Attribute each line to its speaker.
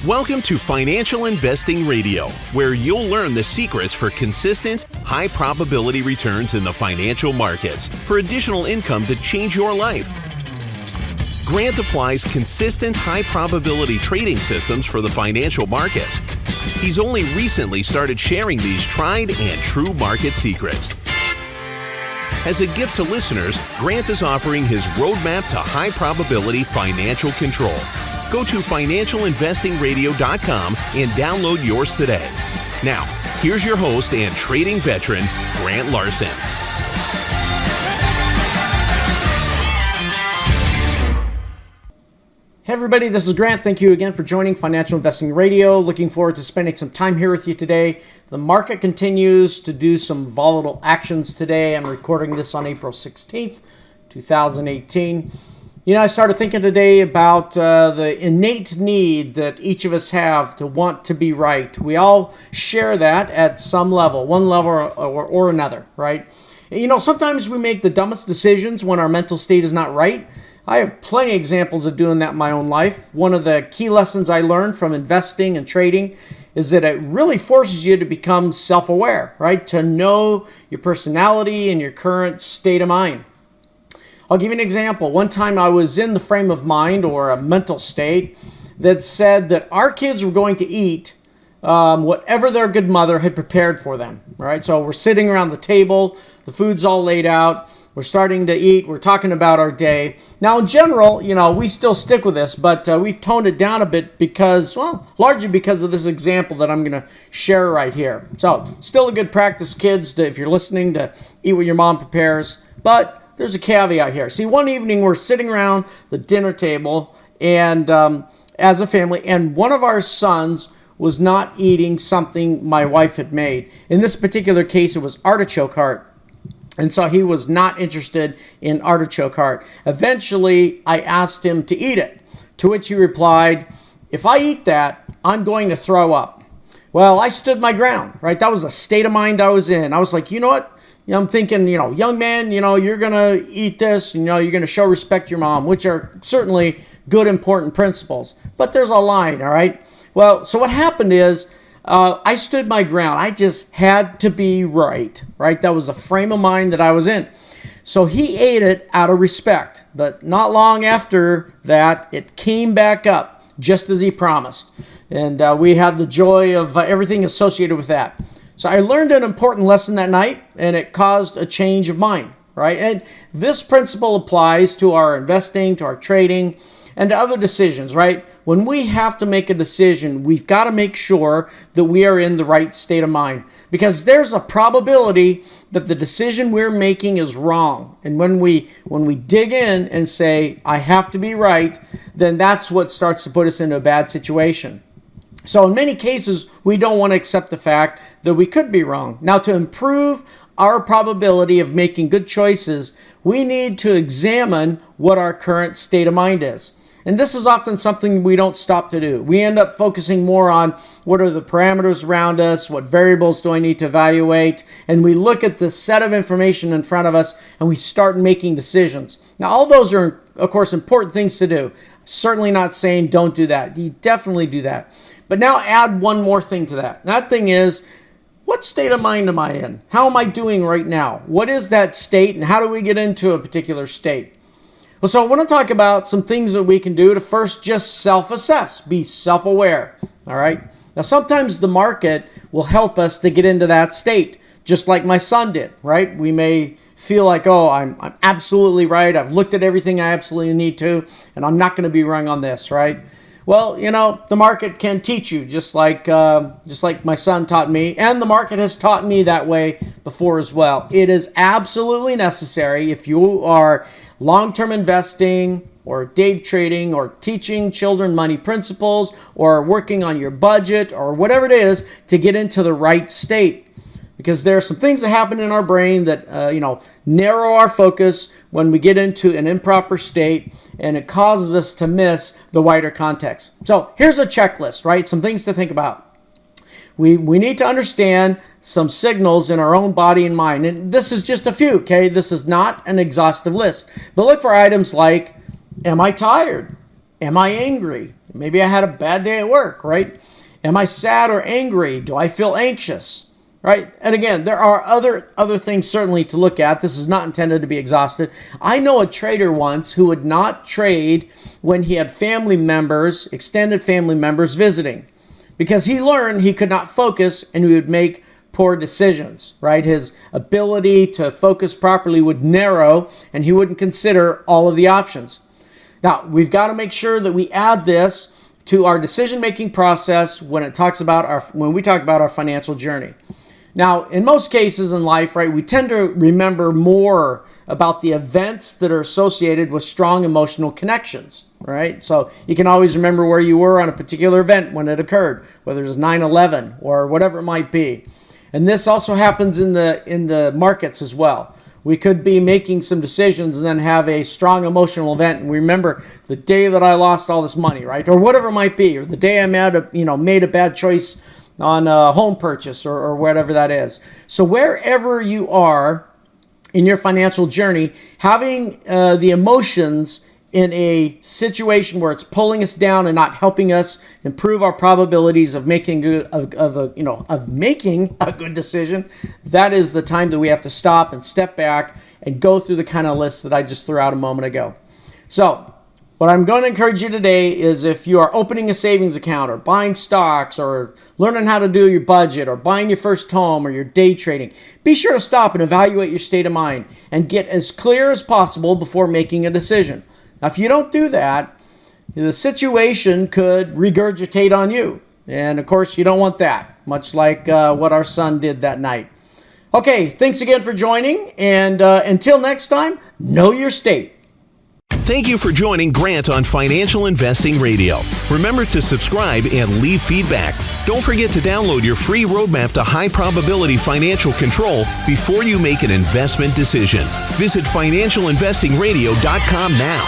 Speaker 1: Welcome to Financial Investing Radio, where you'll learn the secrets for consistent, high-probability returns in the financial markets for additional income to change your life. Grant applies consistent, high-probability trading systems for the financial markets. He's only recently started sharing these tried and true market secrets. As a gift to listeners, Grant is offering his roadmap to high-probability financial control. Go to financialinvestingradio.com and download yours today. Now, here's your host and trading veteran, Grant Larson.
Speaker 2: Hey everybody, this is Grant. Thank you again for joining Financial Investing Radio. Looking forward to spending some time here with you today. The market continues to do some volatile actions today. I'm recording this on April 16th, 2018. I started thinking today about the innate need that each of us have to want to be right. We all share that at some level, one level or another, right? Sometimes we make the dumbest decisions when our mental state is not right. I have plenty of examples of doing that in my own life. One of the key lessons I learned from investing and trading is that it really forces you to become self-aware, right? To know your personality and your current state of mind. I'll give you an example. One time I was in the frame of mind or a mental state that said that our kids were going to eat whatever their good mother had prepared for them, right? So we're sitting around the table, the food's all laid out, we're starting to eat, we're talking about our day. Now in general, we still stick with this, but we've toned it down a bit largely because of this example that I'm going to share right here. So still a good practice, kids, if you're listening, to eat what your mom prepares, but there's a caveat here. See, one evening we're sitting around the dinner table and as a family, and one of our sons was not eating something my wife had made. In this particular case, it was artichoke heart. And so he was not interested in artichoke heart. Eventually, I asked him to eat it, to which he replied, "If I eat that, I'm going to throw up." Well, I stood my ground, right? That was a state of mind I was in. I was like, you know what? I'm thinking, young man, you're going to eat this, and, you're going to show respect to your mom, which are certainly good, important principles. But there's a line, all right? Well, so what happened is I stood my ground. I just had to be right? That was the frame of mind that I was in. So he ate it out of respect. But not long after that, it came back up, just as he promised. And we had the joy of everything associated with that. So I learned an important lesson that night, and it caused a change of mind, right? And this principle applies to our investing, to our trading, and to other decisions, right? When we have to make a decision, we've got to make sure that we are in the right state of mind, because there's a probability that the decision we're making is wrong. And when we dig in and say, I have to be right, then that's what starts to put us into a bad situation. So in many cases, we don't want to accept the fact that we could be wrong. Now, to improve our probability of making good choices, we need to examine what our current state of mind is. And this is often something we don't stop to do. We end up focusing more on what are the parameters around us, what variables do I need to evaluate, and we look at the set of information in front of us and we start making decisions. Now, all those are, of course, important things to do. Certainly not saying don't do that. You definitely do that. But now add one more thing to that. That thing is, what state of mind am I in? How am I doing right now? What is that state, and how do we get into a particular state? Well, so I want to talk about some things that we can do to first just self-assess, be self-aware, all right? Now, sometimes the market will help us to get into that state, just like my son did, right? We may feel like, oh, I'm absolutely right. I've looked at everything I absolutely need to, and I'm not going to be wrong on this, right? Well, the market can teach you, just like my son taught me, and the market has taught me that way before as well. It is absolutely necessary if you are long-term investing or day trading or teaching children money principles or working on your budget or whatever it is to get into the right state. Because there are some things that happen in our brain that, narrow our focus when we get into an improper state, and it causes us to miss the wider context. So here's a checklist, right? Some things to think about. We need to understand some signals in our own body and mind. And this is just a few, okay? This is not an exhaustive list. But look for items like, am I tired? Am I angry? Maybe I had a bad day at work, right? Am I sad or angry? Do I feel anxious? Right? And again, there are other things certainly to look at. This is not intended to be exhausted. I know a trader once who would not trade when he had family members, extended family members visiting, because he learned he could not focus and he would make poor decisions, right? His ability to focus properly would narrow and he wouldn't consider all of the options. Now, we've got to make sure that we add this to our decision-making process when we talk about our financial journey. Now, in most cases in life, right, we tend to remember more about the events that are associated with strong emotional connections, right? So you can always remember where you were on a particular event when it occurred, whether it's 9/11 or whatever it might be. And this also happens in the markets as well. We could be making some decisions and then have a strong emotional event, and we remember the day that I lost all this money, right, or whatever it might be, or the day I made a bad choice on a home purchase or whatever that is. So wherever you are in your financial journey, having the emotions in a situation where it's pulling us down and not helping us improve our probabilities of making making a good decision, that is the time that we have to stop and step back and go through the kind of lists that I just threw out a moment ago. So what I'm going to encourage you today is, if you are opening a savings account or buying stocks or learning how to do your budget or buying your first home or you're day trading, be sure to stop and evaluate your state of mind and get as clear as possible before making a decision. Now, if you don't do that, the situation could regurgitate on you. And of course, you don't want that, much like what our son did that night. Okay, thanks again for joining. And until next time, know your state.
Speaker 1: Thank you for joining Grant on Financial Investing Radio. Remember to subscribe and leave feedback. Don't forget to download your free roadmap to high probability financial control before you make an investment decision. Visit financialinvestingradio.com now.